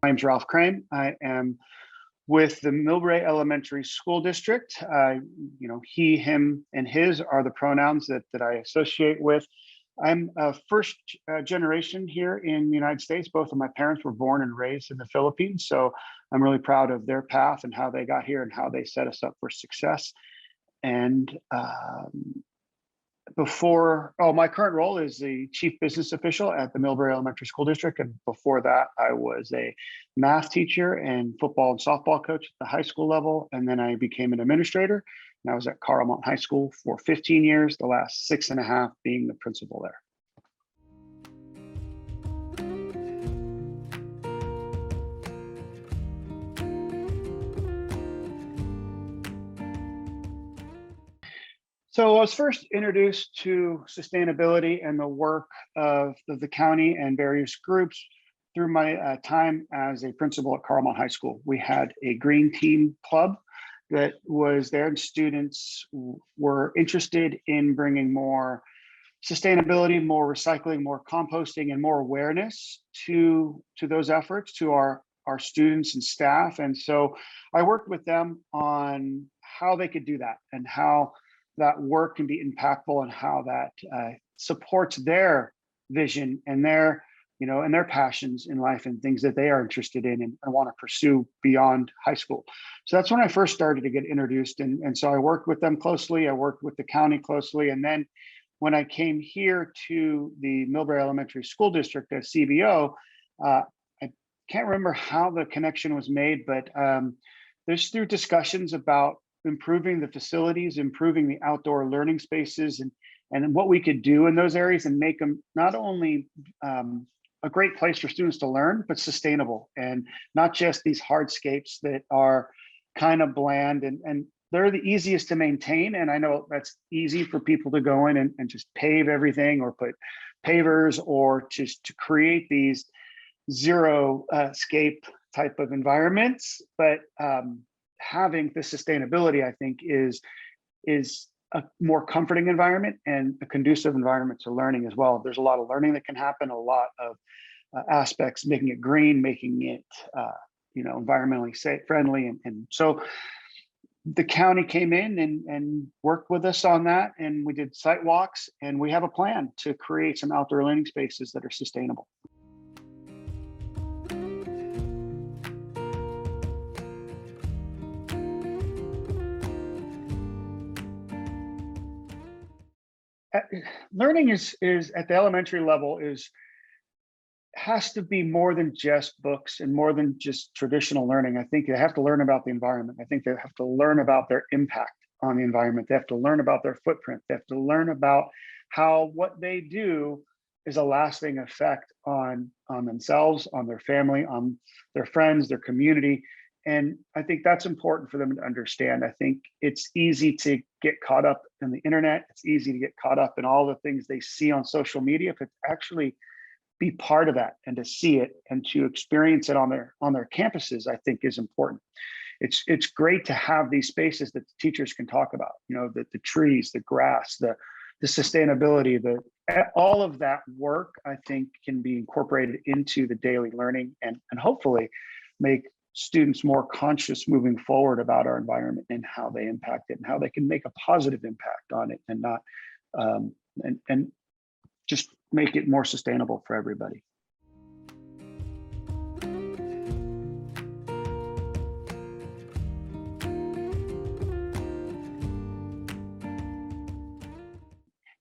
name's Ralph Crame. I am with the Millbrae Elementary School District. He, him, and his are the pronouns that I associate with. I'm a first generation here in the United States. Both of my parents were born and raised in the Philippines. So I'm really proud of their path and how they got here and how they set us up for success. And my current role is the Chief Business Official at the Millbrae Elementary School District. And before that, I was a math teacher and football and softball coach at the high school level. And then I became an administrator. And I was at Carlmont High School for 15 years, the last 6.5 being the principal there. So I was first introduced to sustainability and the work of the county and various groups through my time as a principal at Carlmont High School. We had a green team club that was there, and students were interested in bringing more sustainability, more recycling, more composting, and more awareness to those efforts, to our students and staff. And so I worked with them on how they could do that and how that work can be impactful and how that supports their vision and their passions in life and things that they are interested in and want to pursue beyond high school. So that's when I first started to get introduced. And so I worked with them closely. I worked with the county closely. And then when I came here to the Millbrae Elementary School District as CBO, I can't remember how the connection was made, but there's through discussions about improving the facilities, improving the outdoor learning spaces, and what we could do in those areas and make them not only a great place for students to learn, but sustainable, and not just these hardscapes that are kind of bland and they're the easiest to maintain. And I know that's easy for people to go in and just pave everything or put pavers or just to create these zero scape type of environments. But having the sustainability, I think, is a more comforting environment and a conducive environment to learning as well. There's a lot of learning that can happen, a lot of aspects, making it green, making it environmentally safe, friendly. And so the county came in and worked with us on that, and we did site walks, and we have a plan to create some outdoor learning spaces that are sustainable. Learning is at the elementary level has to be more than just books and more than just traditional learning. I think they have to learn about the environment. I think they have to learn about their impact on the environment. They have to learn about their footprint. They have to learn about how what they do is a lasting effect on themselves, on their family, on their friends, their community. And I think that's important for them to understand. I think it's easy to get caught up in the internet. It's easy to get caught up in all the things they see on social media. If it's actually be part of that and to see it and to experience it on their campuses, I think is important. It's great to have these spaces that the teachers can talk about, the trees, the grass, the sustainability, all of that work, I think, can be incorporated into the daily learning and hopefully make students more conscious moving forward about our environment and how they impact it and how they can make a positive impact on it and not and just make it more sustainable for everybody.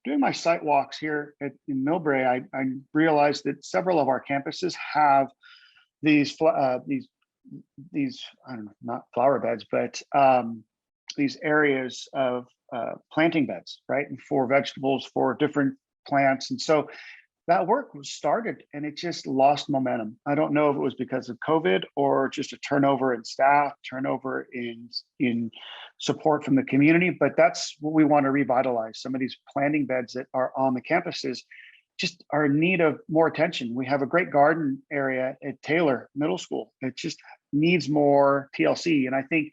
Doing my site walks here in Millbrae, I realized that several of our campuses have these I don't know, not flower beds, but these areas of planting beds, right? And for vegetables, for different plants. And so that work was started and it just lost momentum. I don't know if it was because of COVID or just a turnover in staff, turnover in support from the community, but that's what we want to revitalize. Some of these planting beds that are on the campuses just are in need of more attention. We have a great garden area at Taylor Middle School. It just needs more TLC. And I think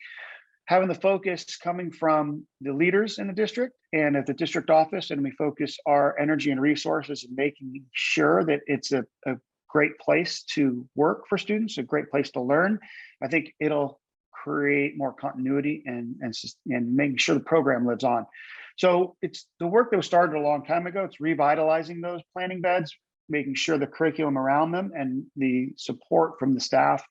having the focus coming from the leaders in the district and at the district office, and we focus our energy and resources in making sure that it's a great place to work for students, a great place to learn. I think it'll create more continuity and making sure the program lives on. So it's the work that was started a long time ago. It's revitalizing those planning beds, making sure the curriculum around them and the support from the staff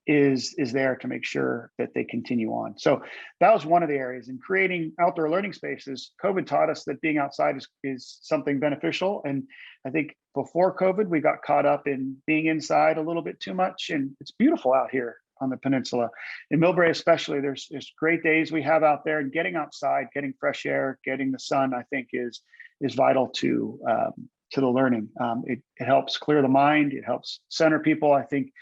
is there to make sure that they continue on. So that was one of the areas. In creating outdoor learning spaces, COVID taught us that being outside is something beneficial. And I think before COVID, we got caught up in being inside a little bit too much. And it's beautiful out here on the peninsula. In Millbrae especially, there's great days we have out there, and getting outside, getting fresh air, getting the sun, I think is vital to the learning. It helps clear the mind. It helps center people. I think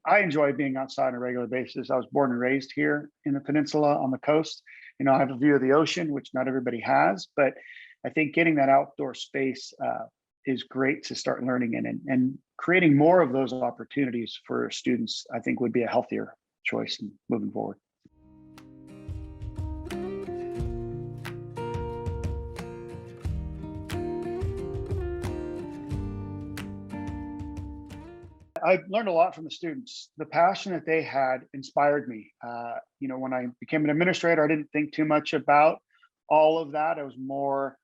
I enjoy being outside on a regular basis. I was born and raised here in the peninsula on the coast. You know, I have a view of the ocean, which not everybody has, but I think getting that outdoor space is great to start learning in, and creating more of those opportunities for students, I think would be a healthier choice in moving forward. I learned a lot from the students. The passion that they had inspired me. You know, when I became an administrator, I didn't think too much about all of that. I was more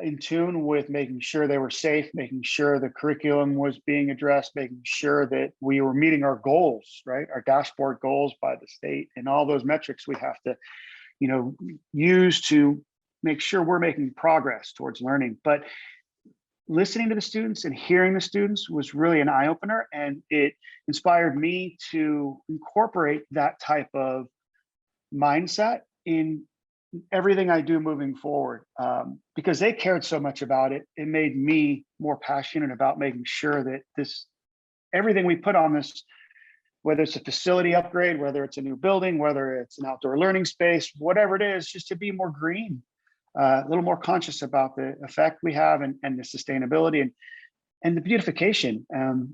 in tune with making sure they were safe, making sure the curriculum was being addressed, making sure that we were meeting our goals, right? Our dashboard goals by the state, and all those metrics we have to, you know, use to make sure we're making progress towards learning. But listening to the students and hearing the students was really an eye-opener, and it inspired me to incorporate that type of mindset in everything I do moving forward. Because they cared so much about it, it made me more passionate about making sure that everything we put on this, whether it's a facility upgrade, whether it's a new building, whether it's an outdoor learning space, whatever it is, just to be more green, a little more conscious about the effect we have, and the sustainability and the beautification.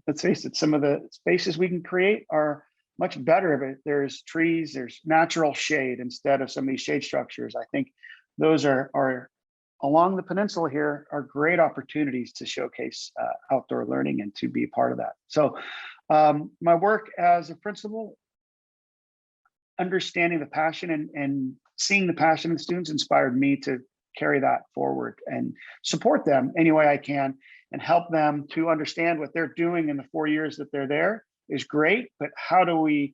Let's face it, some of the spaces we can create are much better of it. There's trees, there's natural shade instead of some of these shade structures. I think those are along the peninsula here are great opportunities to showcase outdoor learning and to be a part of that. So my work as a principal, understanding the passion and seeing the passion in the students inspired me to carry that forward and support them any way I can, and help them to understand what they're doing in the 4 years that they're there is great, but how do we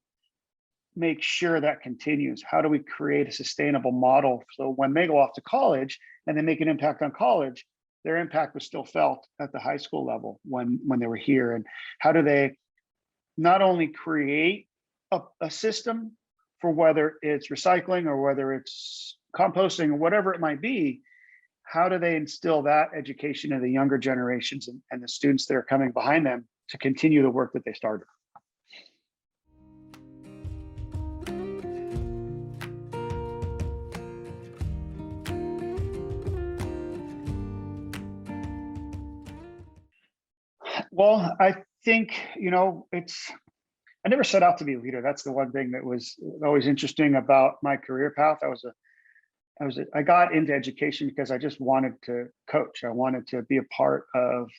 make sure that continues? How do we create a sustainable model so when they go off to college and they make an impact on college, their impact was still felt at the high school level when they were here? And how do they not only create a system for whether it's recycling or whether it's composting or whatever it might be, how do they instill that education in the younger generations and the students that are coming behind them to continue the work that they started? Well, I think, you know, I never set out to be a leader. That's the one thing that was always interesting about my career path. I got into education because I just wanted to coach. I wanted to be a part of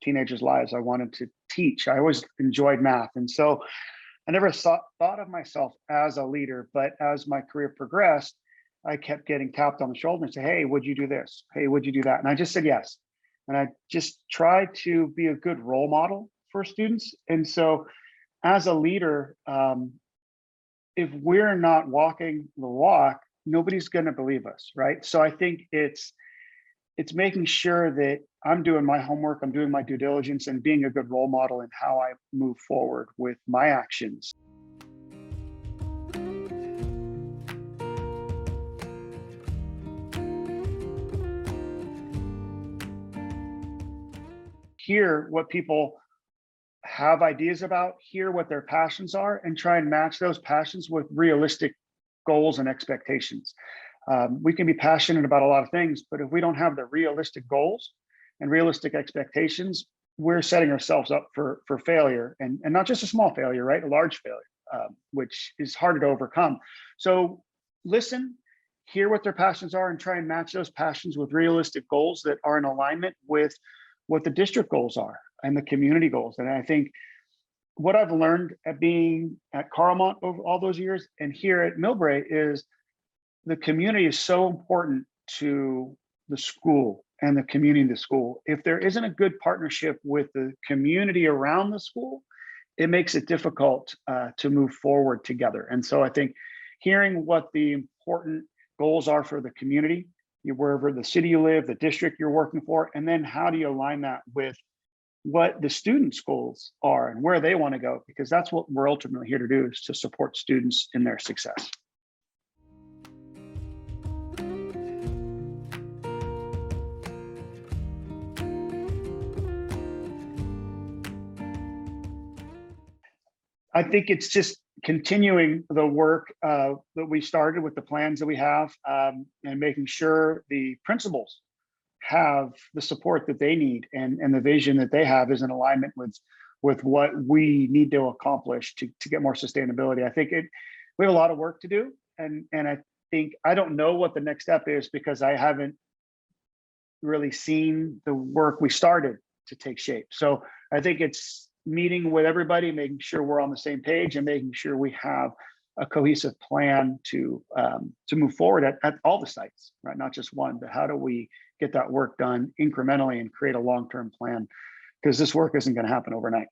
teenagers' lives. I wanted to teach. I always enjoyed math. And so I never thought of myself as a leader, but as my career progressed, I kept getting tapped on the shoulder and say, hey, would you do this? Hey, would you do that? And I just said yes. And I just tried to be a good role model for students. And so as a leader, if we're not walking the walk, nobody's going to believe us, right? So I think it's making sure that I'm doing my homework, I'm doing my due diligence, and being a good role model in how I move forward with my actions. Hear what people have ideas about, hear what their passions are, and try and match those passions with realistic goals and expectations. We can be passionate about a lot of things, but if we don't have the realistic goals and realistic expectations, we're setting ourselves up for failure, and not just a small failure, right? A large failure, which is harder to overcome. So listen, hear what their passions are, and try and match those passions with realistic goals that are in alignment with what the district goals are. and the community goals. And I think what I've learned at being at Carlmont over all those years and here at Millbrae is the community is so important to the school and the community of the school. If there isn't a good partnership with the community around the school, it makes it difficult to move forward together. And so I think hearing what the important goals are for the community, wherever the city you live, the district you're working for, and then how do you align that with what the students' goals are and where they want to go, because that's what we're ultimately here to do, is to support students in their success. I think it's just continuing the work that we started with the plans that we have, and making sure the principals have the support that they need, and the vision that they have is in alignment with what we need to accomplish to get more sustainability. I think we have a lot of work to do, and I think I don't know what the next step is because I haven't really seen the work we started to take shape. So I think it's meeting with everybody, making sure we're on the same page, and making sure we have a cohesive plan to move forward at all the sites, right? Not just one, but how do we get that work done incrementally and create a long-term plan? Because this work isn't going to happen overnight.